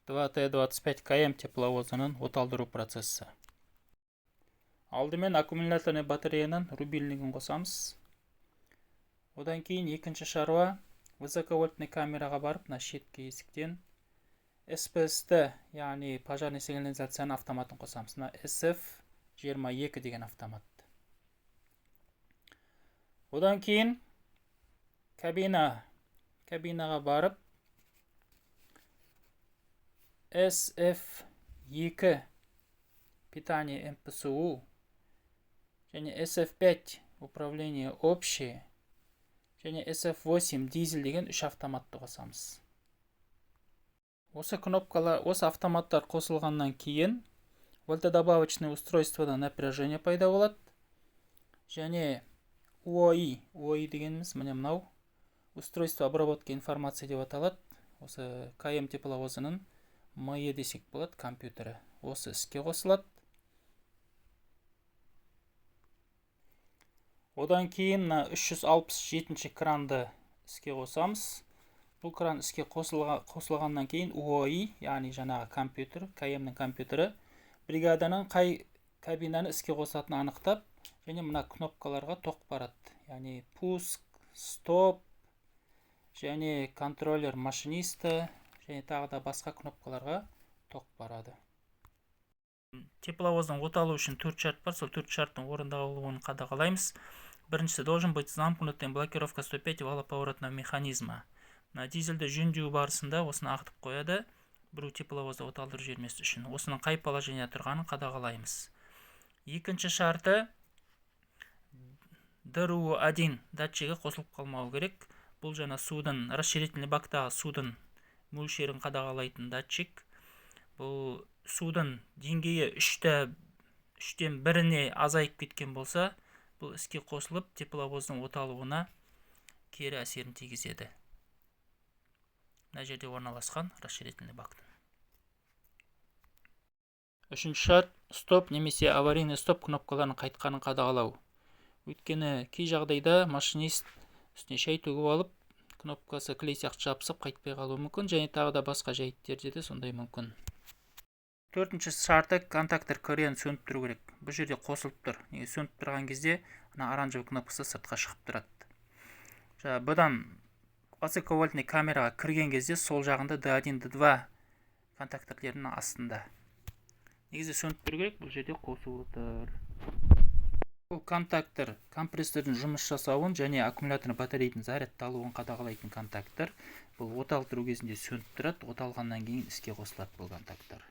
2Т25КМ тепловозының оталдыру процесі. Алдымен аккумуляторный батареяның рубильнигін қосамыз. Одан кейін екінші шаруа высоковольтный камераға барып, мына шеткі есіктен SPS-ті, яғни пожарный сигнализацияның автоматын қосамыз. Мына SF22 деген автомат. Одан кейін кабинаға барып SF2 питание МПСУ және SF5 управление общее және SF8 дизель деген 3 автоматты қосамыз. Осы автоматтар қосылғаннан кейін вольтодобавочный устройствода напряжение пайда болады. Және УОИ дегеніміз міне мынау устройство обработки информации деп аталады. Осы КМ тепловозының МЕ десек болады, компьютері. Осы іске қосылады. Одан кейін 367 кранды іске қосамыз. Бұл кран іске қосылғаннан кейін УОИ, яғни жаңағы компьютер, КМ-нің компьютері бригаданың қай кабинаны іске қосатынын анықтап, және мына кнопкаларға тоқ барады. Яғни пуск, стоп, және контроллер машинисті, және тағы да басқа кнопкаларға тоқ барады. Тепловоздың оталу үшін 4 шарт бар. Сол 4 шарттың орындалуын қадағалаймыз. Біріншісі, должен быть замкнутым блокировка 105 валоповоротного механизма. Мына дизельді жөндеу барысында осыны ағытып қояды. Біреу тепловозды оталдыру жібермес үшін. Осының қай положения тұрғанын қадағалаймыз. Екінші шарты, ДРУ-1 датчигі қосылып қалмау керек. Бұл жаңа судың, расширительный бактағы судың мөлшерін қадағалайтын датчик. Бұл судың деңгейі 3-тен 1-не азайып кеткен болса, бұл іске қосылып, тепловоздың оталуына кері әсерін тигізеді. Мына жерде орналасқан расширительный бактың. Үшінші шарт, стоп немесе аварийный стоп кнопкаларын қайтқанын қадағалау. Өйткені кей жағдайда машинист үстіне шай төгіп алып, кнопкасы клей сияқты жабысып қайтпай қалуы мүмкін, және тағы да басқа жайттерде де сондай мүмкін. Төртінші шарты, контактор көрен сөніп тұру керек. Бұл жерде қосылып тұр. Сөніп тұрған кезде оранжевый кнопкасы сыртқа шығып тұрады. Бұдан высоковольтный камераға кірген кезде сол жағында D1, D2 контакторлерінің астында. Негізі сөніп тұру керек, бұл жерде қосулы тұр. Бұл контактор компрессордың жұмыс жасауын және аккумуляторный батарейдің зарядталуын қадағалайтын контактор. Бұл оталдыру кезінде сөніп тұрады, оталғаннан кейін іске қосылады бұл контактор.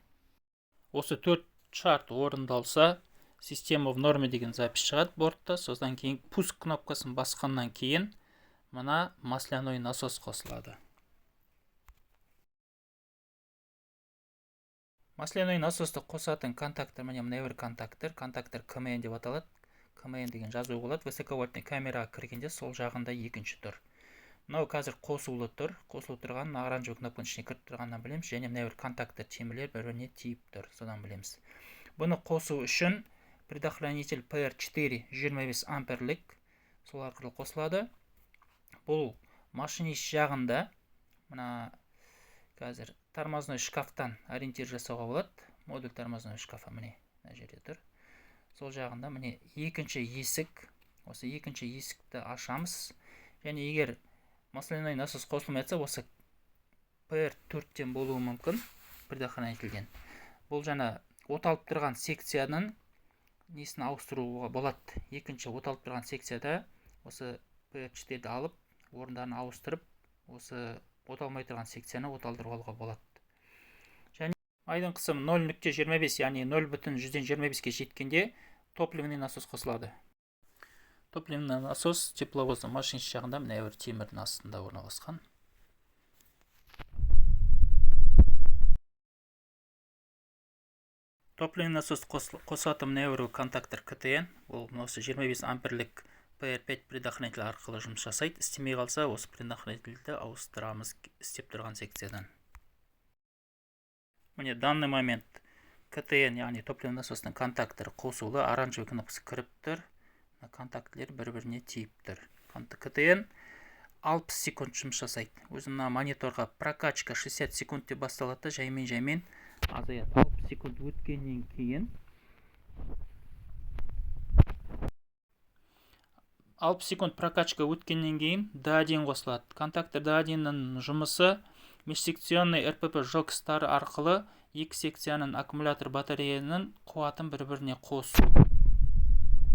Осы 4 шарт орындалса, система в норме деген запись шығады бортта. Содан кейін пуск кнопкасын басқаннан кейін мына масляной насос қосылады. Масляной насосты қосатын контактор, міне мына бір контактор КМН деп аталады. КМН деген жазу болады. Высоковольтный камераға кіргенде сол жағында екінші тұр. Мынау қазір қосулы тұр. Қосылып тұрған оранжевый кнопканың ішіне кіріп тұрғаннан білеміз, және мына бір контактор темірлер бір-біріне тиіп тұр. Содан білеміз. Бұны қосу үшін предохранитель PR4 25 амперлік сол арқылы қосылады. Бұл машинист жағында мына қазір тормозной шкафтан ориентир жасауға болады. Модуль тормозной шкафа міне мына жерде тұр. Сол жағында міне екінші есік. Осы екінші есікті ашамыз. Және егер масляной насос қосылмайтса, осы PR4-тен болуы мүмкін, предохранительден. Бұл жаңа оталып тұрған секцияның несін ауыстыруға болады. Екінші оталып тұрған секцияда осы PR4-ді алып, орындарын ауыстырып, осы оталмай тұрған секцияны оталдыруға болады. Және айдың қысымы 0.25, яғни 0.125-ке жеткенде топливный насос қосылады. Топливный насос тепловоздың машинист жағында мына бір темірдің астында орналасқан. Топливный насос қосатын мына бір контактор КТН. Ол осы 25 амперлік PR5 предохранитель арқылы жұмыс жасайды. Істемей қалса, осы предохранительді ауыстырамыз істеп тұрған секциядан. Міне данный момент КТН, яғни топливный насостың контакторы қосулы, оранжевый кнопкасы кіріп тұр. Контактілер бір-біріне тиіп тұр. КТН 60 секунд жұмыс жасайды. Өзім мына мониторға прокачка 60 секунд деп басталады, жаймен азаяды. 60 секунд өткеннен кейін 60 секунд прокачка өткеннен кейін D1 қосылады. Контактор D1-ның жұмысы межсекционный РПП жокстары арқылы екі секцияның аккумулятор батареяның қуатын бір-біріне қосу.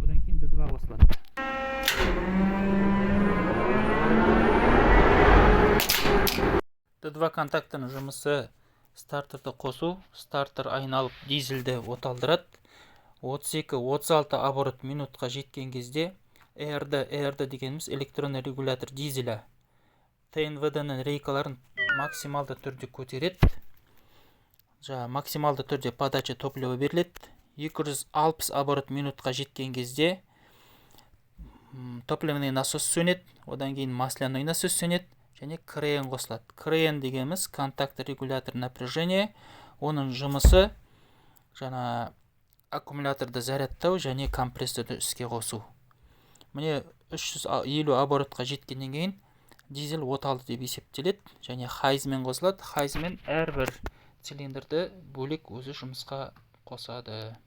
Одан кейін D2 қосылады. D2 контакторның жұмысы стартерді қосу. Стартер айналып дизельді оталдырады. 32-36 оборот минутқа жеткен кезде ERD дегеніміз электронный регулятор дизеля ТНВД-ның рейкаларын максималды түрде көтереді. Максималды түрде подача топлива беріледі. 260 оборот минутқа жеткен кезде топливный насос сөнеді. Одан кейін масляный насос сөнеді. Және крен қосылады. Крен дегеніміз контактор регулятор напряжения. Оның жұмысы аккумуляторды зарядтау және компрессорды іске қосу. Міне 350 оборотқа жеткеннен кейін дизель оталды деп есептеледі. Және хайзмен қосылады. Хайзмен әрбір цилиндрді бөлек өзі жұмысқа қосады.